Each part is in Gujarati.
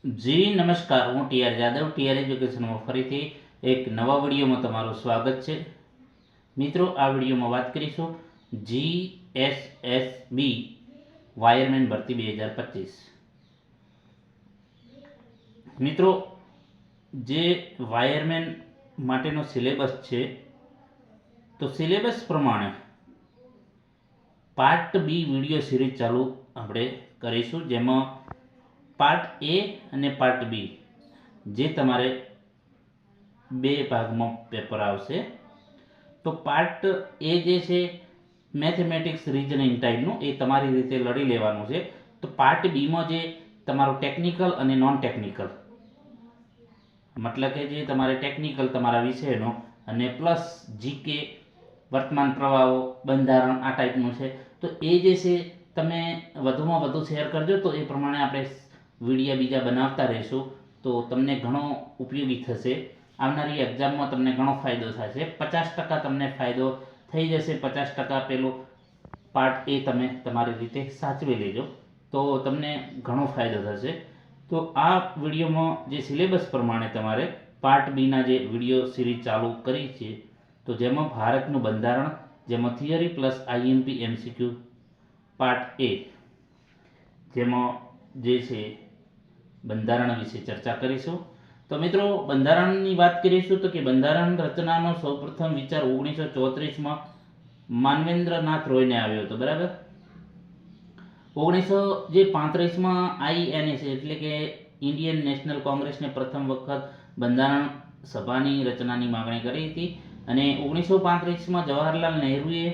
જી નમસ્કાર, હું ટીઆર જાદવ ટીઆર એજ્યુકેશનમાં ફરીથી એક નવા વિડીયોમાં તમારું સ્વાગત છે. મિત્રો, આ વિડીયોમાં વાત કરીશું જીએસએસબી વાયરમેન ભરતી 2025. મિત્રો, જે વાયરમેન માટેનો સિલેબસ છે, તો સિલેબસ પ્રમાણે પાર્ટ બી વિડીયો સિરીઝ ચાલુ આપણે કરીશું, જેમાં પાર્ટ એ અને પાર્ટ બી જે તમારે બે ભાગમાં પેપર આવશે. તો પાર્ટ એ જે છે મેથેમેટિક્સ રીઝનિંગ ટાઈપનું, એ તમારી રીતે લડી લેવાનું છે. તો પાર્ટ બીમાં જે તમારું ટેકનિકલ અને નોન ટેકનિકલ, મતલબ કે જે તમારે ટેકનિકલ તમારા વિષયનો અને પ્લસ જીકે, વર્તમાન પ્રવાહો, બંધારણ, આ ટાઈપનું છે. તો એ જે છે તમે વધુમાં વધુ શેર કરજો, તો એ પ્રમાણે આપણે વિડીયો બીજા બનાવતા રહીશું. તો તમને ઘણો ઉપયોગી થશે. આવનારી એક્ઝામમાં તમને ઘણો ફાયદો થશે. 50% તમને ફાયદો થઈ જશે. 50% પેલું પાર્ટ એ તમે તમારી રીતે સાચવી લેજો, તો તમને ઘણો ફાયદો થશે. તો આ વિડીયોમાં જે સિલેબસ પ્રમાણે તમારે પાર્ટ બીના જે વિડીયો સિરીઝ ચાલુ કરી છે, તો જેમાં ભારતનું બંધારણ, જેમાં theory plus IMP MCQ part A, જેમાં જે છે બંધારણ વિશે ચર્ચા કરીશું. તો મિત્રો, બંધારણની વાત કરીશું તો કે બંધારણ રચનાનો સૌપ્રથમ વિચાર 1934માં માનવેન્દ્રનાથ રોયને આવ્યો હતો. બરાબર. 1935માં આઈએનએસ એટલે કે ઇન્ડિયન નેશનલ કોંગ્રેસને પ્રથમ વખત બંધારણ સભાની રચનાની માગણી કરી હતી. અને 1935માં જવાહરલાલ નહેરુએ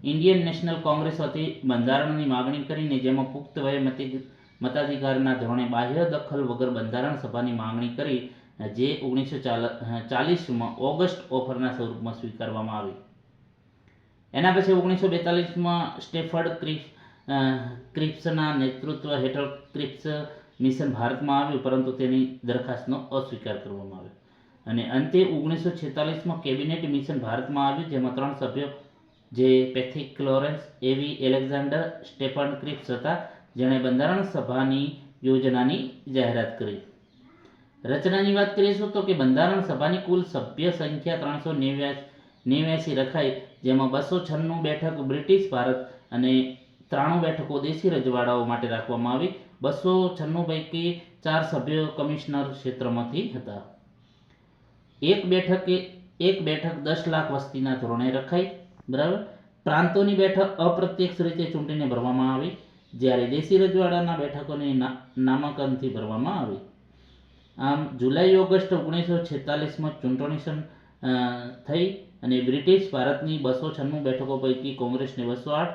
ઇન્ડિયન નેશનલ કોંગ્રેસ વતી બંધારણની માગણી કરીને, જેમાં પુખ્ત વયે મતાધિકારના ધોરણે બાહ્ય દખલ વગર બંધારણ સભાની માંગણી કરી, જે 1940માં ઓગસ્ટ ઓફરના સ્વરૂપમાં સ્વીકારવામાં આવી. એના પછી 1942માં સ્ટેફર્ડ ક્રિપ્સના નેતૃત્વ હેઠળ ક્રિપ્સ મિશન ભારતમાં આવ્યું, પરંતુ તેની દરખાસ્તનો અસ્વીકાર કરવામાં આવ્યો. અને અંતે 1946માં કેબિનેટ મિશન ભારતમાં આવ્યું, જેમાં 3 સભ્યો, જે પેથિક ક્લોરેન્સ, એવી એલેક્ઝાન્ડર, સ્ટેફન ક્રિપ્સ હતા, જેણે બંધારણ સભાની યોજનાની જાહેરાત કરી. રચનાની વાત કરીશું તો કે બંધારણ સભાની કુલ સભ્ય સંખ્યા 389 રખાઈ, જેમાં 296 બેઠક બ્રિટિશ ભારત અને 93 બેઠકો દેશી રજવાડાઓ માટે રાખવામાં આવી. 296 પૈકી 4 સભ્યો કમિશનર ક્ષેત્રમાંથી હતા. એક બેઠક 10 લાખ વસ્તીના ધોરણે રખાઈ. બરાબર. પ્રાંતોની બેઠક અપ્રત્યક્ષ રીતે ચૂંટીને ભરવામાં આવી, જ્યારે દેશી રજવાડાના બેઠકોની નામાંકનથી ભરવામાં આવી. આમ જુલાઈ ઓગસ્ટ 1946માં ચૂંટણી થઈ અને બ્રિટિશ ભારતની 296 બેઠકો પૈકી કોંગ્રેસને 208,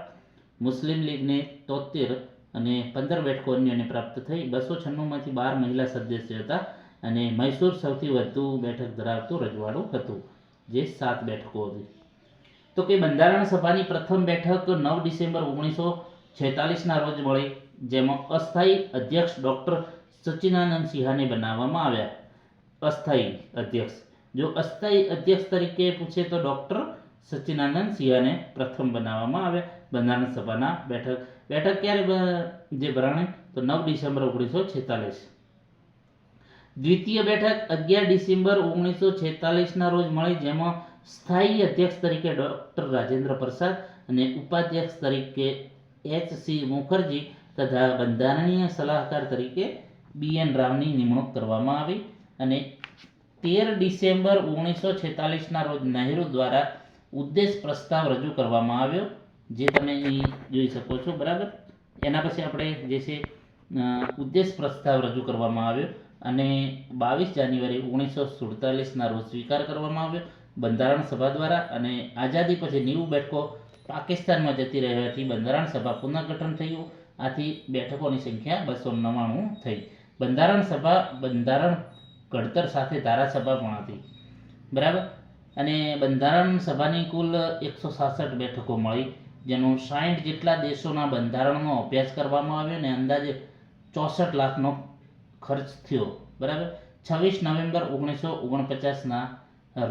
મુસ્લિમ લીગને 73 અને 15 બેઠકો અન્યને પ્રાપ્ત થઈ. 296માંથી 12 મહિલા સદસ્ય હતા અને મૈસૂર સૌથી વધુ બેઠક ધરાવતું રજવાડું હતું, જે 7 બેઠકો હતી. તો કે બંધારણ સભાની પ્રથમ બેઠક 9 ડિસેમ્બર 1946ના રોજ મળી, જેમાં અસ્થાયી અધ્યક્ષ ડોક્ટર સચ્ચિદાનંદ સિંહાને બનાવવામાં આવ્યા. અસ્થાયી અધ્યક્ષ, જો અસ્થાયી અધ્યક્ષ તરીકે પૂછે તો ડોક્ટર સચ્ચિદાનંદ સિંહાને પ્રથમ બનાવવામાં આવ્યા બંધારણ સભાના બેઠક ક્યારે જે ભરાણી, તો 9 ડિસેમ્બર 1946. દ્વિતીય બેઠક 11 ડિસેમ્બર 1946ના રોજ મળી, જેમાં સ્થાયી અધ્યક્ષ તરીકે ડોક્ટર રાજેન્દ્ર પ્રસાદ અને ઉપાધ્યક્ષ તરીકે એચ.સી. મુખર્જી તથા બંધારણીય સલાહકાર તરીકે બી.એન. રાવની નિમણૂક કરવામાં આવી. અને 13 ડિસેમ્બર 1946ના રોજ નહેરુ દ્વારા ઉદ્દેશ પ્રસ્તાવ રજૂ કરવામાં આવ્યો, જે તમે અહીં જોઈ શકો છો. બરાબર. એના પછી આપણે જે છે ઉદ્દેશ પ્રસ્તાવ રજૂ કરવામાં આવ્યો અને 22 જાન્યુઆરી 1947ના રોજ સ્વીકાર કરવામાં આવ્યો બંધારણ સભા દ્વારા. અને આઝાદી પછી 90 બેઠકો પાકિસ્તાનમાં જતી રહેવાથી બંધારણ સભા પુનર્ગઠન થયું. આથી બેઠકોની સંખ્યા 299 થઈ. બંધારણ સભા બંધારણ ઘડતર સાથે ધારાસભા પણ હતી. બરાબર. અને બંધારણ સભાની કુલ 166 બેઠકો મળી, જેનું 60 જેટલા દેશોના બંધારણનો અભ્યાસ કરવામાં આવ્યો અને અંદાજે 64 લાખનો ખર્ચ થયો. બરાબર. 26 નવેમ્બર 1949ના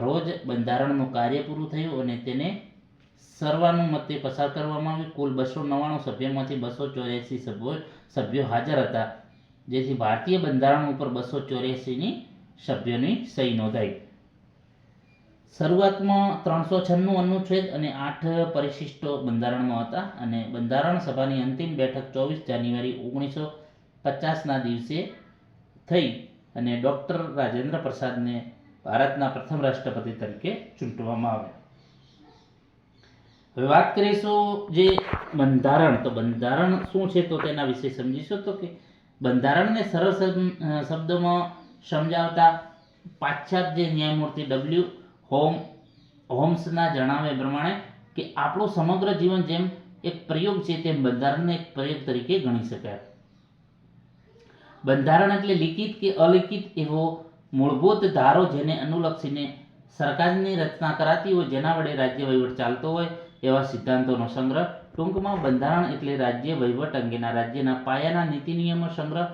રોજ બંધારણનું કાર્ય પૂરું થયું અને તેને સર્વાનુમતે પસાર કરવામાં આવ્યું. કુલ 299 સભ્યોમાંથી 284 સભ્યો હાજર હતા, જેથી ભારતીય બંધારણ ઉપર 284ની સભ્યોની સહી નોંધાઈ. શરૂઆતમાં 396 અનુચ્છેદ અને 8 પરિશિષ્ટો બંધારણમાં હતા અને બંધારણ સભાની અંતિમ બેઠક 24 જાન્યુઆરી 1950ના દિવસે થઈ અને ડૉક્ટર રાજેન્દ્ર પ્રસાદને ભારતના પ્રથમ રાષ્ટ્રપતિ તરીકે ચૂંટવામાં આવ્યા. હવે વાત કરીશું જે બંધારણ, તો બંધારણ શું છે તો તેના વિશે સમજીશું. તો કે બંધારણને સરળ શબ્દોમાં સમજાવતા પાશ્ચાત્ય જે ન્યાયમૂર્તિ ડબલ્યુ હોમ્સના જણાવ્યા પ્રમાણે કે આપણું સમગ્ર જીવન જેમ એક પ્રયોગ છે તેમ બંધારણને એક પ્રયોગ તરીકે ગણી શકાય. બંધારણ એટલે લિખિત કે અલિખિત એવો મૂળભૂત ધારો જેને અનુલક્ષીને સરકારની રચના કરાતી હોય, જેના વડે રાજ્ય વહીવટ ચાલતો હોય એવા સિદ્ધાંતોનો સંગ્રહ. ટૂંકમાં બંધારણ એટલે રાજ્ય વહીવટ અંગેના રાજ્યના પાયાના નીતિ નિયમો સંગ્રહ.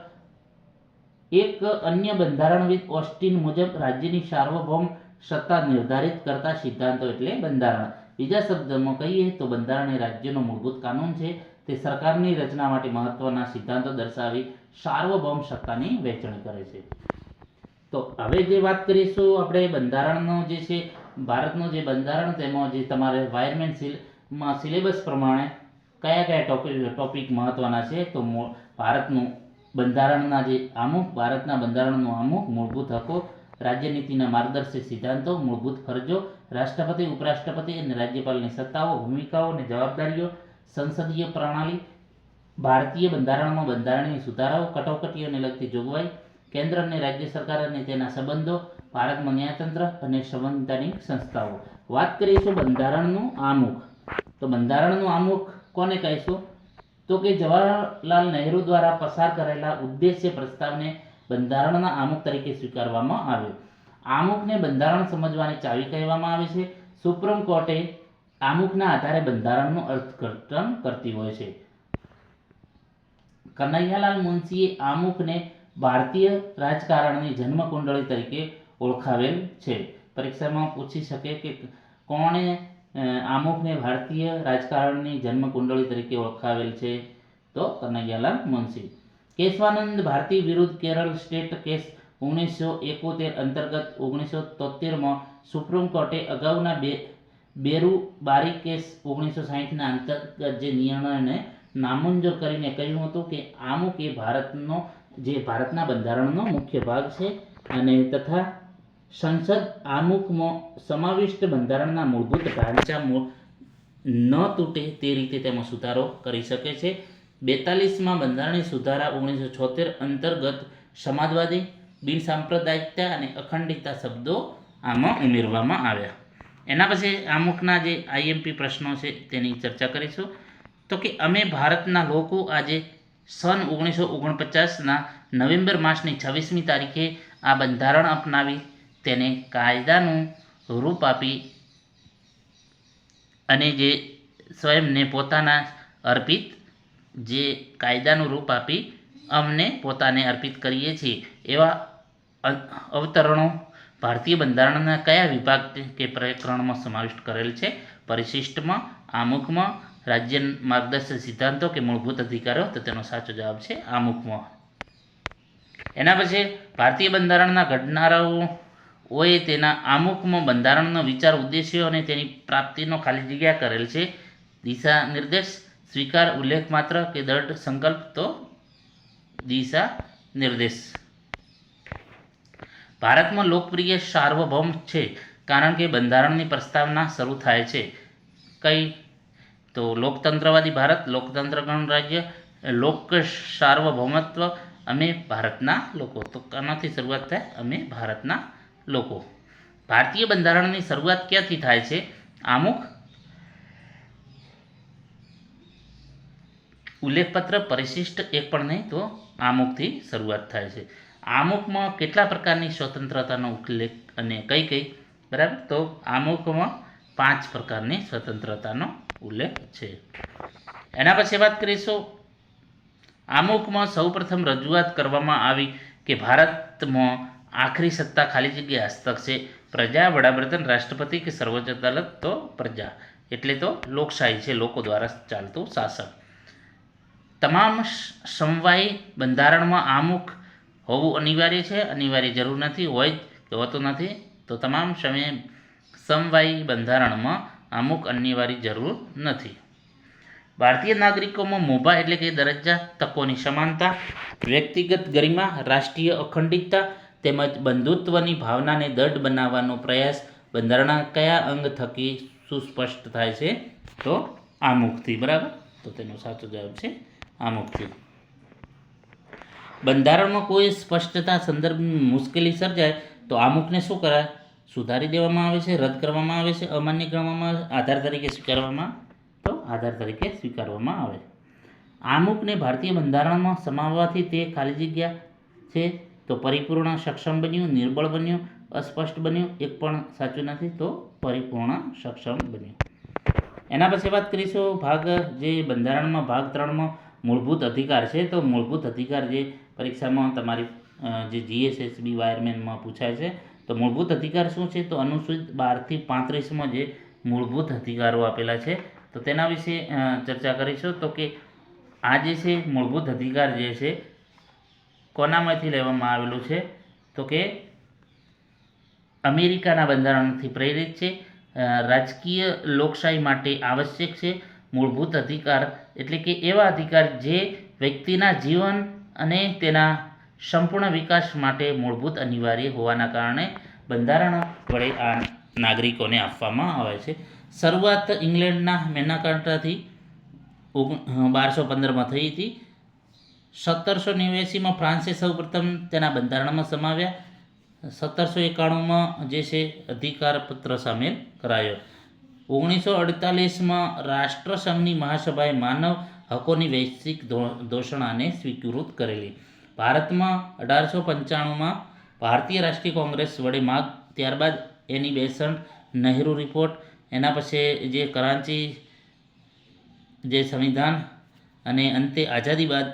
એક અન્ય બંધારણવિદ ઓસ્ટિન મુજબ રાજ્યની સાર્વભૌમ સત્તા નિર્ધારિત કરતા સિદ્ધાંતો એટલે બંધારણ. બીજા શબ્દોમાં કહીએ તો બંધારણ એ રાજ્યનો મૂળભૂત કાનૂન છે. તે સરકારની રચના માટે મહત્વના સિદ્ધાંતો દર્શાવી સાર્વભૌમ સત્તાની વહેંચણી કરે છે. તો હવે જે વાત કરીશું આપણે બંધારણનો જે છે ભારતનું જે બંધારણ, તેમાં જે તમારે એન્વાયરમેન્ટ સિલેબસ પ્રમાણે કયા ટોપિક મહત્વના છે. તો ભારતનું બંધારણના જે આમુખ, ભારતના બંધારણનું આમુખ, મૂળભૂત હકો, રાજ્યનીતિના માર્ગદર્શક સિદ્ધાંતો, મૂળભૂત ફરજો, રાષ્ટ્રપતિ, ઉપરાષ્ટ્રપતિ અને રાજ્યપાલની સત્તાઓ, ભૂમિકાઓ અને જવાબદારીઓ, સંસદીય પ્રણાલી, ભારતીય બંધારણમાં બંધારણીય સુધારાઓ, કટોકટીઓને લગતી જોગવાઈ, કેન્દ્ર અને રાજ્ય સરકાર અને તેના સંબંધો, ભારતમાં ન્યાયતંત્ર અને સંવૈધાનિક સંસ્થાઓ. વાત કરીશું બંધારણનું આમુખ. તો બંધારણનું આમુખ કોને કહીશું? તો કે જવાહરલાલ નહેરુ દ્વારા પસાર કરેલા ઉદ્દેશ્ય પ્રસ્તાવને બંધારણના આમુખ તરીકે સ્વીકારવામાં આવ્યો. આમુખને બંધારણ સમજવાની ચાવી કહેવામાં આવે છે. સુપ્રીમ કોર્ટે આમુખના આધારે બંધારણનું અર્થઘટન કરતી હોય છે. કનૈયાલાલ મુનશીએ આમુખને ભારતીય રાજકારણની જન્મકુંડળી તરીકે ઓળખાવેલ છે. પરીક્ષામાં પૂછી શકે કે કોણે આમુખને ભારતીય રાજકારણની જન્મકુંડળી તરીકે ઓળખાવેલ છે? તો કનૈયાલાલ મુનશી. કેશવાનંદ ભારતી વિરુદ્ધ કેરળ સ્ટેટ કેસ 1971 અંતર્ગત 1973માં સુપ્રીમ કોર્ટે અગાઉના બેરુબારી કેસ 1960ના અંતર્ગત જે નિર્ણયને નામંજૂર કરીને કહ્યું હતું કે આમુખ એ ભારતના બંધારણનો મુખ્ય ભાગ છે અને તથા સંસદ આમુખમાં સમાવિષ્ટ બંધારણના મૂળભૂત ઢાંચા ન તૂટે તે રીતે તેમાં સુધારો કરી શકે છે. 42માં બંધારણીય સુધારા 1976 અંતર્ગત સમાજવાદી, બિનસાંપ્રદાયિકતા અને અખંડિતતા શબ્દો આમાં ઉમેરવામાં આવ્યા. એના પછી આમુખના જે આઈએમપી પ્રશ્નો છે તેની ચર્ચા કરીશું. તો કે અમે ભારતના લોકો આજે સન 1949ના નવેમ્બર માસની 26મી તારીખે આ બંધારણ અપનાવી તેને કાયદાનું રૂપ આપી અને જે સ્વયંને પોતાના અર્પિત જે કાયદાનું રૂપ આપી અમને પોતાને અર્પિત કરીએ છીએ. એવા અવતરણો ભારતીય બંધારણના કયા વિભાગ કે પ્રકરણમાં સમાવિષ્ટ કરેલ છે? પરિશિષ્ટમાં, આમુખમાં, રાજ્ય માર્ગદર્શક સિદ્ધાંતો કે મૂળભૂત અધિકારો? તો તેનો સાચો જવાબ છે આમુખમાં. એના પછી ભારતીય બંધારણના ઘડનારાઓએ તેના આમુખમાં બંધારણનો વિચાર, ઉદ્દેશ્યો અને તેની પ્રાપ્તિનો ખાલી જગ્યા કરેલ છે. દિશા નિર્દેશ, સ્વીકાર, ઉલ્લેખ માત્ર કે દ્રઢ સંકલ્પ? તો દિશા નિર્દેશ. ભારતમાં લોકપ્રિય સાર્વભૌમ છે કારણ કે બંધારણની પ્રસ્તાવના શરૂ થાય છે કઈ? તો લોકતંત્રવાદી ભારત, લોકતંત્ર ગણરાજ્ય, લોક સાર્વભૌમત્વ, અમે ભારતના લોકો. તો આનાથી શરૂઆત થાય? અમે ભારતના લોકો. ભારતીય બંધારણની શરૂઆત ક્યાંથી થાય છે? આમુખ, ઉલ્લેખપત્ર, પરિશિષ્ટ એક પણ નહીં, તો આમુખથી શરૂઆત થાય છે. આમુખમાં કેટલા પ્રકારની સ્વતંત્રતાનો ઉલ્લેખ અને કઈ કઈ? બરાબર, તો આમુખમાં 5 પ્રકારની સ્વતંત્રતાનો ઉલ્લેખ છે. એના પછી વાત કરીશું આમુખમાં સૌપ્રથમ રજૂઆત કરવામાં આવી કે ભારતમાં આખરી સત્તા ખાલી જગ્યા હસ્તક છે. પ્રજા, વડાપ્રધાન, રાષ્ટ્રપતિ કે સર્વોચ્ચ અદાલત? તો પ્રજા એટલે તો લોકશાહી છે, લોકો દ્વારા ચાલતું શાસન. તમામ સમવાય બંધારણમાં આમુખ હોવું અનિવાર્ય છે? અનિવાર્ય જરૂર નથી, હોય કે હોતું નથી. તો તમામ સમવાય બંધારણમાં આમુખ અનિવાર્ય જરૂર નથી. ભારતીય નાગરિકોમાં મોભા એટલે કે દરજ્જા, તકોની સમાનતા, વ્યક્તિગત ગરિમા, રાષ્ટ્રીય અખંડિતતા તેમજ બંધુત્વની ભાવનાને દૃઢ બનાવવાનો પ્રયાસ બંધારણના કયા અંગ થકી સુસ્પષ્ટ થાય છે? તો આમુખથી. બરાબર, તો તેનો સાચો જવાબ છે આમુખથી. બંધારણમાં કોઈ સ્પષ્ટતા સંદર્ભની મુશ્કેલી સર્જાય તો આમુખને શું કરાય? સુધારી દેવામાં આવે છે, રદ કરવામાં આવે છે, અમાન્ય ગણવામાં આવે, આધાર તરીકે સ્વીકારવામાં? તો આધાર તરીકે સ્વીકારવામાં આવે. આમુખને ભારતીય બંધારણમાં સમાવવાથી તે ખાલી જગ્યા છે તો પરિપૂર્ણ, સક્ષમ બન્યું, નિર્બળ બન્યું, અસ્પષ્ટ બન્યું? એક પણ સાચું નથી, તો પરિપૂર્ણ સક્ષમ બન્યું. એના પછી વાત કરીશું ભાગ જે બંધારણમાં ભાગ 3માં મૂળભૂત અધિકાર છે. તો મૂળભૂત અધિકાર જે પરીક્ષામાં તમારી જે જીએસએસબી વાયરમેનમાં પૂછાય છે. તો મૂળભૂત અધિકાર શું છે? તો અનુસૂચિત 12 થી 35માં જે મૂળભૂત અધિકારો આપેલા છે તો તેના વિશે ચર્ચા કરીશું. તો કે આ જે છે મૂળભૂત અધિકાર જે છે કોનામાંથી લેવામાં આવેલું છે? તો કે અમેરિકાના બંધારણથી પ્રેરિત છે. રાજકીય લોકશાહી માટે આવશ્યક છે. મૂળભૂત અધિકાર એટલે કે એવા અધિકાર જે વ્યક્તિના જીવન અને તેના સંપૂર્ણ વિકાસ માટે મૂળભૂત અનિવાર્ય હોવાના કારણે બંધારણ વડે આ નાગરિકોને આપવામાં આવે છે. શરૂઆત ઇંગ્લેન્ડના મેગ્ના કાર્ટાથી 1215માં થઈ હતી. 1789માં ફ્રાન્સે સૌપ્રથમ તેના બંધારણમાં સમાવ્યા. 1791માં જે છે અધિકાર પત્ર સામેલ કરાયો. 1948માં રાષ્ટ્રસંઘની મહાસભાએ માનવ હકોની વૈશ્વિક ઘોષણાને સ્વીકૃત કરેલી. ભારતમાં 1895માં ભારતીય રાષ્ટ્રીય કોંગ્રેસ વડે માગ, ત્યારબાદ એની બેસન્ટ, નહેરુ રિપોર્ટ, એના પછી જે કરાંચી જે સંવિધાન અને અંતે આઝાદી બાદ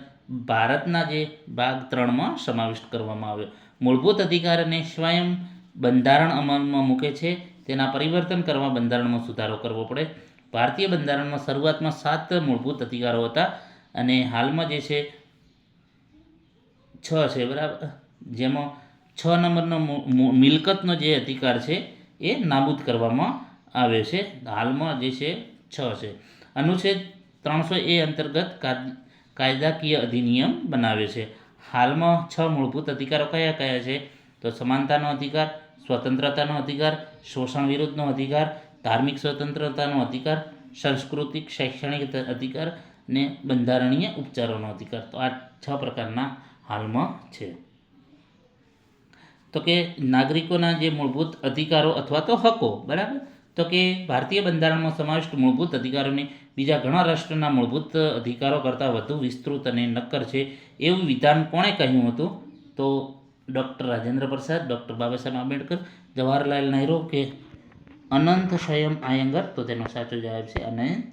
ભારતના જે ભાગ 3માં સમાવિષ્ટ કરવામાં આવ્યો. મૂળભૂત અધિકારને સ્વયં બંધારણ અમલમાં મૂકે છે. તેના પરિવર્તન કરવા બંધારણમાં સુધારો કરવો પડે. ભારતીય બંધારણમાં શરૂઆતમાં 7 મૂળભૂત અધિકારો હતા અને હાલમાં જે છે 6 છે. બરાબર, જેમાં 6 નંબરનો મિલકતનો જે અધિકાર છે એ નાબૂદ કરવામાં આવ્યો છે. હાલમાં જે છે 6 છે. અનુચ્છેદ 300A અંતર્ગત કાયદાકીય અધિનિયમ બનાવે છે. હાલમાં 6 મૂળભૂત અધિકારો કયા કયા છે? તો સમાનતાનો અધિકાર, સ્વતંત્રતાનો અધિકાર, શોષણ વિરુદ્ધનો અધિકાર, ધાર્મિક સ્વતંત્રતાનો અધિકાર, સાંસ્કૃતિક શૈક્ષણિક અધિકાર અને બંધારણીય ઉપચારોનો અધિકાર. તો આ 6 પ્રકારના હાલમાં છે. તો કે નાગરિકોના જે મૂળભૂત અધિકારો અથવા તો હકો. બરાબર, તો કે ભારતીય બંધારણમાં સમાવિષ્ટ મૂળભૂત અધિકારોને બીજા ઘણા રાષ્ટ્રના મૂળભૂત અધિકારો કરતાં વધુ વિસ્તૃત અને નક્કર છે એવું વિધાન કોણે કહ્યું હતું? તો ડૉક્ટર રાજેન્દ્ર પ્રસાદ, ડૉક્ટર બાબા સાહેબ આંબેડકર, જવાહરલાલ નહેરુ કે અનંત શયમ આયંગર? તો તેનો સાચો જવાબ છે અનંત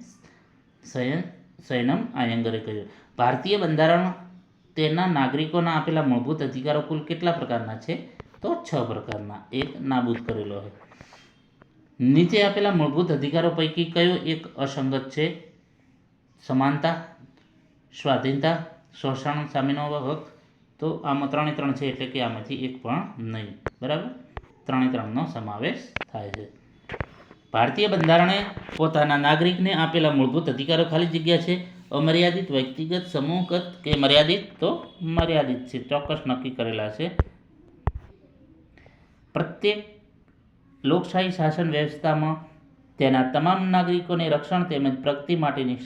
શયનમ આયંગરે કહ્યું. ભારતીય બંધારણ તેના નાગરિકોના આપેલા મૂળભૂત અધિકારો કુલ કેટલા પ્રકારના છે? તો 6 પ્રકારના. એક નાબૂદ કરેલો છે. નીચે આપેલા મૂળભૂત અધિકારો પૈકી કયો એક અસંગત છે? સમાનતા, સ્વાધીનતા, શોષણ સામેનો હક? તો આમાં 3 છે એટલે કે આમાંથી એક પણ નહીં. બરાબર, 3નો સમાવેશ થાય છે. ભારતીય બંધારણે પોતાના નાગરિકને આપેલા મૂળભૂત અધિકારો ખાલી જગ્યા છે અમર્યાદિત, વ્યક્તિગત, સમૂહગત કે મર્યાદિત? તો મર્યાદિત છે, ચોક્કસ નક્કી કરેલા છે. પ્રત્યેક લોકશાહી શાસન વ્યવસ્થામાં તેના તમામ નાગરિકોને રક્ષણ તેમજ પ્રગતિ માટેની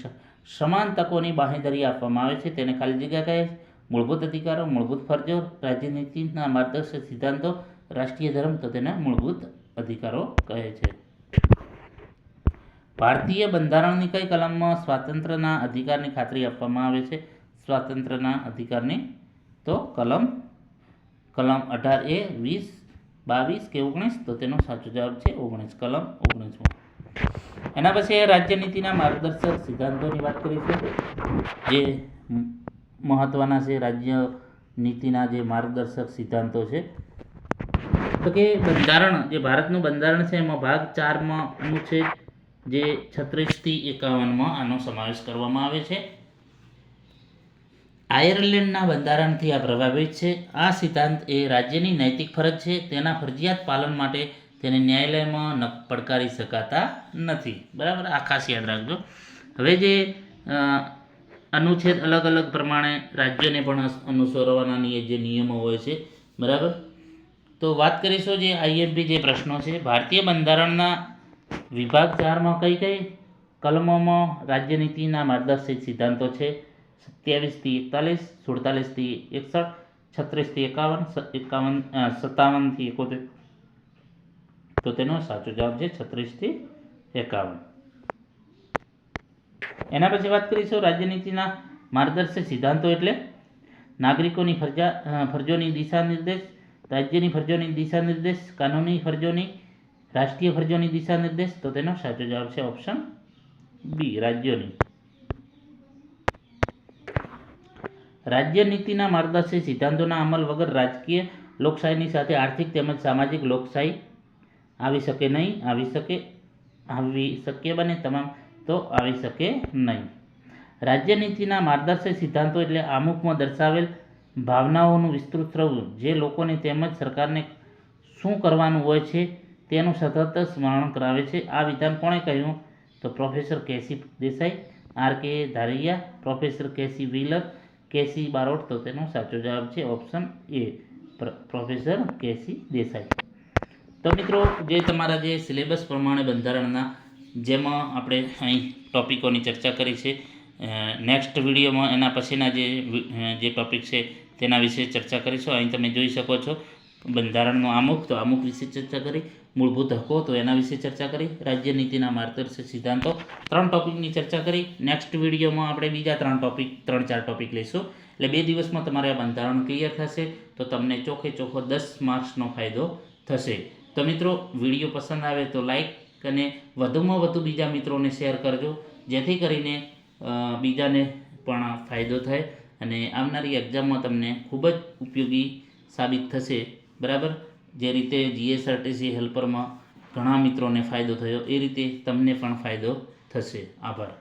સમાન તકોની બાંહેધરી આપવામાં આવે છે. તેને ખાલી જગ્યા કહે છે. મૂળભૂત અધિકારો, મૂળભૂત ફરજો, રાજનીતિના માર્ગદર્શક સિદ્ધાંતો, રાષ્ટ્રીય ધર્મ? તો તેને મૂળભૂત અધિકારો કહે છે. ભારતીય બંધારણની કઈ કલમમાં સ્વાતંત્ર્યના અધિકારની ખાતરી આપવામાં આવે છે? સ્વાતંત્ર્યના અધિકારની? તો કલમ 18A, 20, 22 કે 19? તો તેનો સાચો જવાબ છે 19, કલમ 19માં. એના પછી રાજ્યનીતિના માર્ગદર્શક સિદ્ધાંતોની વાત કરીશું જે મહત્વના છે. રાજ્ય નીતિના જે માર્ગદર્શક સિદ્ધાંતો છે તો કે બંધારણ જે ભારતનું બંધારણ છે એમાં ભાગ 4માં અનુચ્છેદ જે 36 થી 51માં આનો સમાવેશ કરવામાં આવે છે. આયર્લેન્ડના બંધારણથી આ પ્રભાવિત છે. આ સિદ્ધાંત એ રાજ્યની નૈતિક ફરજ છે. તેના ફરજિયાત પાલન માટે તેને ન્યાયાલયમાં પડકારી શકાતા નથી. બરાબર, આ ખાસ યાદ રાખજો. હવે જે અનુચ્છેદ અલગ અલગ પ્રમાણે રાજ્યોને પણ અનુસરવાના જે નિયમો હોય છે. બરાબર, તો વાત કરીશું જે આઈએમપી જે પ્રશ્નો છે. ભારતીય બંધારણના વિભાગ 4માં કઈ કઈ કલમોમાં રાજ્યનીતિના માર્ગદર્શક સિદ્ધાંતો છે? 27થી 41, 47થી 61, 36થી 51, 57થી 71. તો તેનો સાચો જવાબ છે 36થી 51. એના પછી વાત કરીશું રાજ્યનીતિના માર્ગદર્શક સિદ્ધાંતો એટલે નાગરિકોની ફરજોની દિશા નિર્દેશ, રાજ્યની ફરજોની દિશા નિર્દેશ, કાનૂની ફરજોની, રાષ્ટ્રીય ફરજોની દિશા નિર્દેશ. તો તેનો સાચો જવાબ છે ઓપ્શન બી, રાજ્યોની. રાજ્યનીતિના માર્ગદર્શક સિદ્ધાંતોના અમલ વગર રાજકીય લોકશાહીની સાથે આર્થિક તેમજ સામાજિક લોકશાહી આવી શકે નહીં. આવી શકે બને તમામ તો આવી શકે નહીં. રાજ્યનીતિના માર્ગદર્શક સિદ્ધાંતો એટલે આમુખમાં દર્શાવેલ ભાવનાઓનું વિસ્તૃત સ્વરૂપ જે લોકોને તેમજ સરકારને શું કરવાનું હોય છે તેનું સતત સ્મરણ કરાવે છે. આ વિધાન કોણે કહ્યું? તો પ્રોફેસર કેસી દેસાઈ, આર.કે. ધારિયા, પ્રોફેસર કેસી વ્હીલર, કેસી બારોટ. તો તેનો સાચો જવાબ છે ઓપ્શન એ, પ્રોફેસર કેસી દેસાઈ. તો મિત્રો, જે તમારા જે સિલેબસ પ્રમાણે બંધારણના જેમાં આપણે અહીં ટોપિકોની ચર્ચા કરી છે, નેક્સ્ટ વિડીયોમાં એના પછીના જે ટોપિક છે તેના વિશે ચર્ચા કરીશું. અહીં તમે જોઈ શકો છો બંધારણનો આમુખ, તો આમુખ વિશે ચર્ચા કરી, મૂળભૂત હકો તો એના વિશે ચર્ચા કરી, રાજ્યનીતિના માર્ગદર્શક સિદ્ધાંતો 3 ટોપિકની ચર્ચા કરી. નેક્સ્ટ વિડીયોમાં આપણે બીજા 3-4 ટોપિક લઈશું. એટલે 2 દિવસમાં તમારે આ બંધારણ ક્લિયર થશે. તો તમને ચોખ્ખે ચોખ્ખો 10 માર્ક્સનો ફાયદો થશે. તો મિત્રો, વિડીયો પસંદ આવે તો લાઈક અને વધુમાં વધુ બીજા મિત્રોને શેર કરજો, જેથી કરીને બીજાને પણ ફાયદો થાય અને આવનારી એક્ઝામમાં તમને ખૂબ જ ઉપયોગી સાબિત થશે. બરાબર, જે રીતે જીએસઆરટીસી હેલ્પરમાં ઘણા મિત્રોને ફાયદો થયો એ રીતે તમને પણ ફાયદો થશે. આભાર.